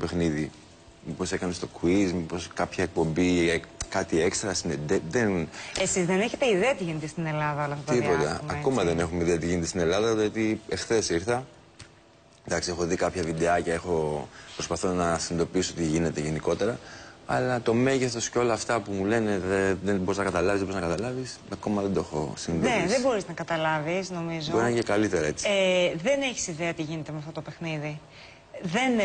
παιχνίδι. Μήπως έκανε το quiz, μήπως κάποια εκπομπή, κάτι έξτρα δεν... Εσείς δεν έχετε ιδέα τι γίνεται στην Ελλάδα όλα αυτά τα διάστημα? Τίποτα. Ακόμα δεν έχουμε ιδέα τι γίνεται στην Ελλάδα, γιατί εχθές ήρθα. Εντάξει, έχω δει κάποια βιντεάκια, προσπαθώ να συνειδητοποιήσω τι γίνεται γενικότερα. Αλλά το μέγεθος και όλα αυτά που μου λένε δεν μπορείς να καταλάβεις, δεν μπορείς να καταλάβεις, ακόμα δεν το έχω συνειδητοποιήσει. Ναι, δεν μπορείς να καταλάβεις, νομίζω. Μπορεί να είναι και καλύτερα έτσι. Δεν έχεις ιδέα τι γίνεται με αυτό το παιχνίδι.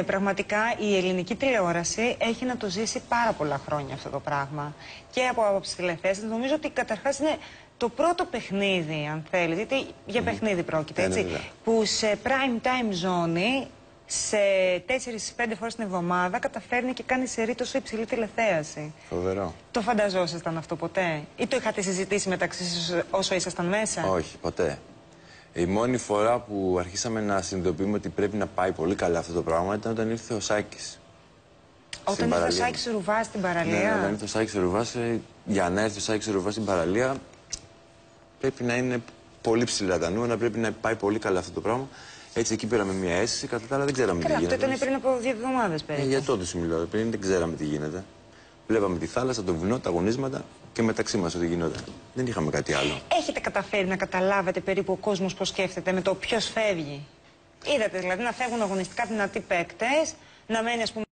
Πραγματικά η ελληνική τηλεόραση έχει να το ζήσει πάρα πολλά χρόνια αυτό το πράγμα. Και από άποψη τηλεθέασης, νομίζω ότι καταρχάς είναι το πρώτο παιχνίδι, αν θέλεις, γιατί για παιχνίδι πρόκειται, έτσι, που σε prime time ζώνη, σε 4-5 φορές την εβδομάδα, καταφέρνει και κάνει σερί τόσο υψηλή τηλεθέαση. Φοβερό. Το φανταζόσασταν αυτό ποτέ? Ή το είχατε συζητήσει μεταξύ σας όσο ήσασταν μέσα? Όχι, ποτέ. Η μόνη φορά που αρχίσαμε να συνειδητοποιούμε ότι πρέπει να πάει πολύ καλά αυτό το πράγμα ήταν όταν ήρθε ο Σάκης. Όταν ήρθε ο Σάκης Ρουβάς στην παραλία. Ναι, όταν ήρθε ο Σάκης Ρουβάς, για να έρθει ο Σάκης Ρουβάς στην παραλία, πρέπει να είναι πολύ ψηλά τα νούμερα, πρέπει να πάει πολύ καλά αυτό το πράγμα. Έτσι εκεί πήραμε μια αίσθηση, κατά τα άλλα δεν ξέραμε τι γίνεται. Αυτό ήταν πριν από 2 εβδομάδες περίπου. Για τότε σου μιλάω, πριν δεν ξέραμε τι γίνεται. Βλέπαμε τη θάλασσα, το βουνό, τα αγωνίσματα και μεταξύ μας ό,τι γινόταν. Δεν είχαμε κάτι άλλο. Έχετε καταφέρει να καταλάβετε περίπου ο κόσμος πώς σκέφτεται με το ποιος φεύγει? Είδατε δηλαδή να φεύγουν αγωνιστικά δυνατοί παίκτες, να μένει ας πούμε